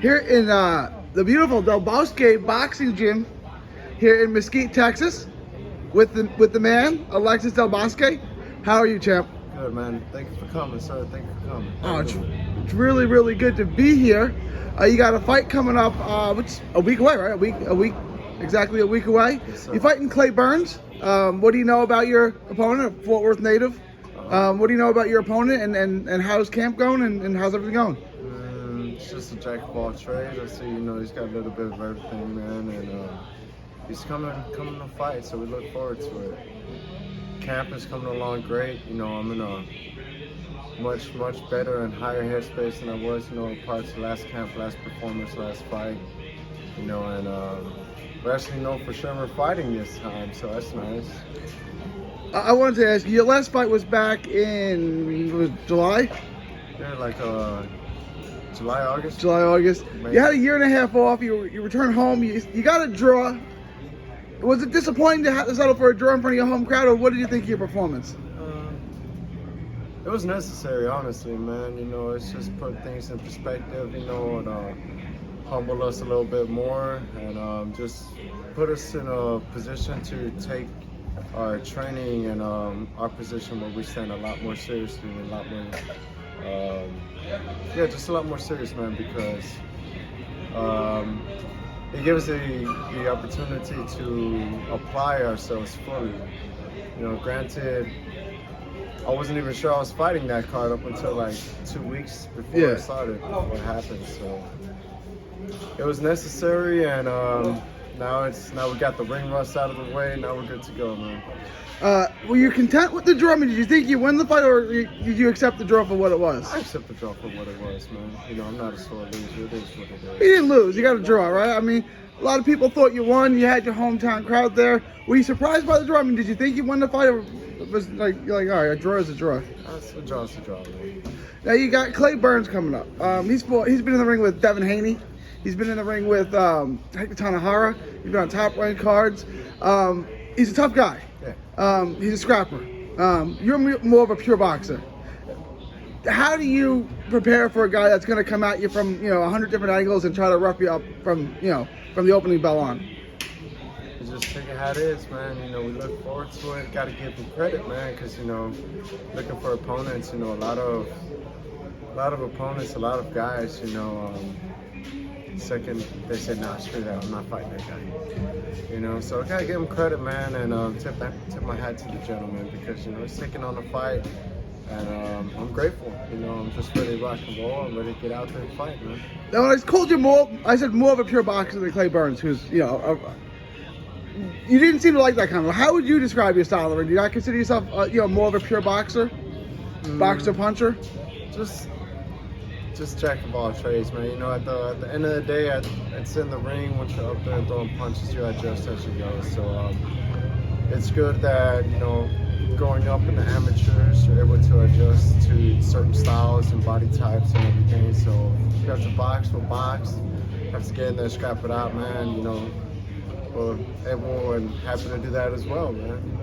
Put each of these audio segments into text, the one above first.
here in the beautiful Del Bosque Boxing Gym here in Mesquite, Texas, with the man Alexis Del Bosque. How are you, champ? Good, man. Thank you for coming, sir. Thank you for coming. Oh, it's really, really good to be here. You got a fight coming up, which a week away, right? Exactly a week away. Yes, sir. You're fighting Clay Burns. What do you know about your opponent, a Fort Worth native? What do you know about your opponent, and how's camp going, and how's everything going? It's just a jack of all trades. I see, he's got a little bit of everything, man, and he's coming to fight, so we look forward to it. Camp is coming along great. I'm in a much better and higher headspace than I was, parts of last camp, last performance, last fight, and we actually know for sure we're fighting this time, so that's nice. I wanted to ask you, your last fight was back in July? Yeah, like July, August. July, August. Maybe. You had a year and a half off. You returned home. You got a draw. Was it disappointing to have to settle for a draw in front of your home crowd, or what did you think of your performance? It was necessary, honestly, man. It's just put things in perspective, and humble us a little bit more, and just put us in a position to take our training and our position where we stand a lot more seriously and a lot more, just a lot more serious, man, because it gives us the opportunity to apply ourselves fully. Granted, I wasn't even sure I was fighting that card up until like 2 weeks before it started, what happened, so it was necessary, and now we got the ring rust out of the way. Now we're good to go, man. Were you content with the draw? I mean, did you think you won the fight, or did you accept the draw for what it was? I accept the draw for what it was, man. I'm not a sore loser. It is what it is. You didn't lose. You got a draw, right? I mean, a lot of people thought you won. You had your hometown crowd there. Were you surprised by the draw? I mean, did you think you won the fight, or was you're like, all right, a draw is a draw? That's a draw. It's a draw, man. Now you got Clay Burns coming up. He's been in the ring with Devin Haney. He's been in the ring with Hector Tanahara. He's been on top rank cards. He's a tough guy. Yeah. He's a scrapper. You're more of a pure boxer. How do you prepare for a guy that's going to come at you from 100 different angles and try to rough you up from the opening bell on? You just take it how it is, man. We look forward to it. Got to give them credit, man, because looking for opponents. A lot of opponents, a lot of guys. Second, they said, nah, screw that, I'm not fighting that guy. So I gotta give him credit, man, and tip my hat to the gentleman, because he's taking on the fight, and I'm grateful. I'm just ready to rock and roll. I'm ready to get out there and fight, man. Now, when I called you I said more of a pure boxer than Clay Burns, who's you didn't seem to like that kind of. How would you describe your style? Do you not consider yourself more of a pure boxer, boxer puncher? Just jack of all trades, man. At the end of the day, it's in the ring. Once you're up there throwing punches, you adjust as you go. So it's good that growing up in the amateurs, you're able to adjust to certain styles and body types and everything. So you have to box, we'll box. Have to get in there, scrap it out, man. We're able and happy to do that as well, man.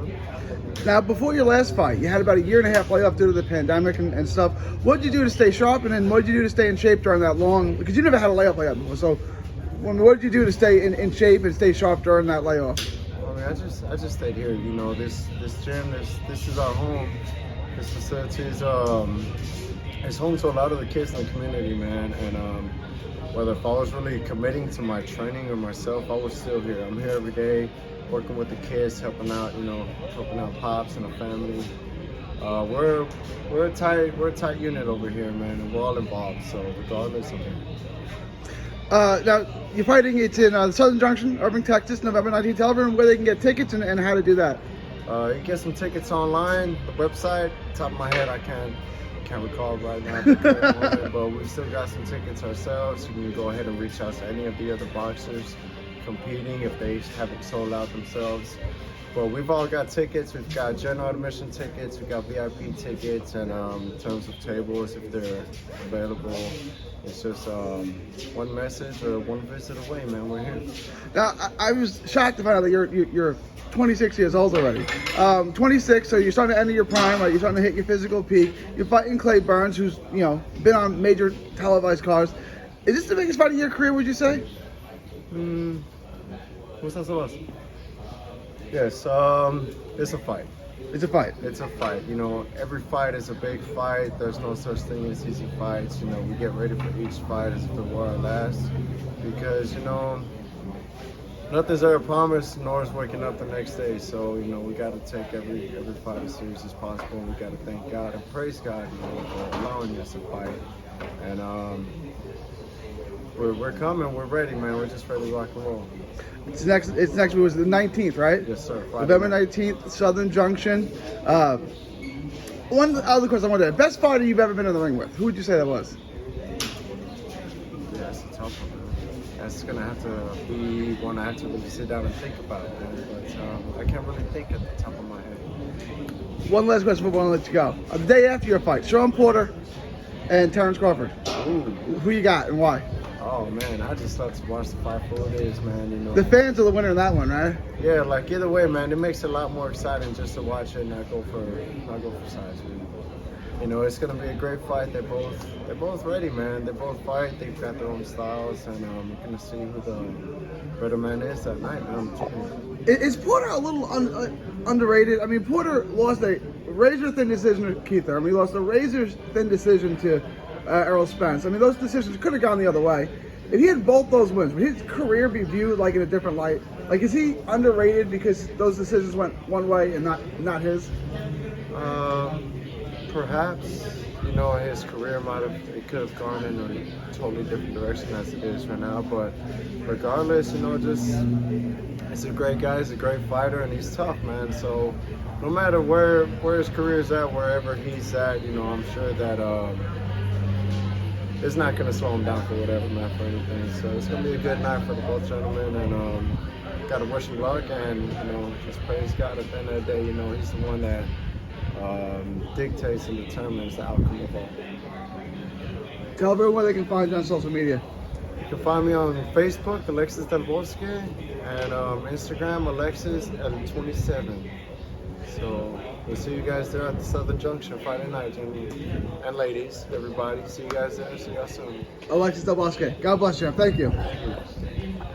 Now, before your last fight, you had about a year and a half layoff due to the pandemic and stuff. What did you do to stay sharp, and then what did you do to stay in shape during that long? Because you never had a layoff like that before. So, what did you do to stay in shape and stay sharp during that layoff? I mean, I just stayed here. This gym, this is our home. This facility is home to a lot of the kids in the community, man. And whether if I was really committing to my training or myself, I was still here. I'm here every day, working with the kids, helping out pops and the family. We're a tight unit over here, man, and we're all involved. So regardless, I'm here. Now you're fighting. It's in the Southern Junction, Irving, Texas, November 19th. Tell everyone where they can get tickets and how to do that. You can get some tickets online, the website. Top of my head, I can't recall right now, but we still got some tickets ourselves. You can go ahead and reach out to any of the other boxers competing if they haven't sold out themselves. But we've all got tickets. We've got general admission tickets. We've got VIP tickets, and in terms of tables, if they're available, it's just one message or one visit away, man. We're here. Now, I was shocked to find out that you're 26 years old already. 26, so you're starting to enter your prime, right? You're starting to hit your physical peak. You're fighting Clay Burns, who's been on major televised cards. Is this the biggest fight of your career, would you say? What's that supposed? Yes, it's a fight. It's a fight. It's a fight. You know, every fight is a big fight. There's no such thing as easy fights. You know, we get ready for each fight as if it were our last. Because, you know, nothing's ever promised, nor is waking up the next day. So, you know, we got to take every fight as serious as possible. We got to thank God and praise God, you know, for allowing us to fight. And we're coming. We're ready, man. We're just ready to rock and roll. It's next week, was the 19th, right? Yes, sir. November 19th, Southern Junction. One other question I wanted to best fighter you've ever been in the ring with? Who would you say that was? Yeah, it's a tough one, man. That's going to have to be one I have to really sit down and think about, man. But I can't really think at the top of my head. One last question before I let you go. The day after your fight, Sean Porter and Terrence Crawford. Ooh. Who you got and why? Oh man, I just love to watch the fight for what it is, man. You know, The fans are the winner in that one, right? yeah, like either way, man, it makes it a lot more exciting just to watch it and not go for size. Really. You know, it's gonna be a great fight. They're both ready, man. They both fight. They've got their own styles, and we're gonna see who the better man is that night, man. I'm telling you. Is Porter a little underrated? I mean, Porter lost a razor-thin decision to Keith. I mean, he lost a razor-thin decision to Errol Spence. I mean, those decisions could have gone the other way. If he had both those wins, would his career be viewed like in a different light? Like, is he underrated because those decisions went one way and not his? Perhaps. You know, his career it could have gone in a totally different direction as it is right now. But regardless, you know, he's a great guy, he's a great fighter, and he's tough, man. So no matter where his career is at, wherever he's at, you know, I'm sure that it's not going to slow him down for whatever, man, for anything. So it's going to be a good night for the both gentlemen, and got to wish him luck, and, you know, just praise God at the end of the day. You know, he's the one that dictates and determines the outcome of all. Tell everyone where they can find you on social media. You can find me on Facebook, Alexis Del Bosque, and Instagram, Alexis L27. So we'll see you guys there at the Southern Junction Friday night, and ladies, everybody. See you guys there. See y'all soon. Alexis Del Bosque. God bless you. Thank you. Thank you.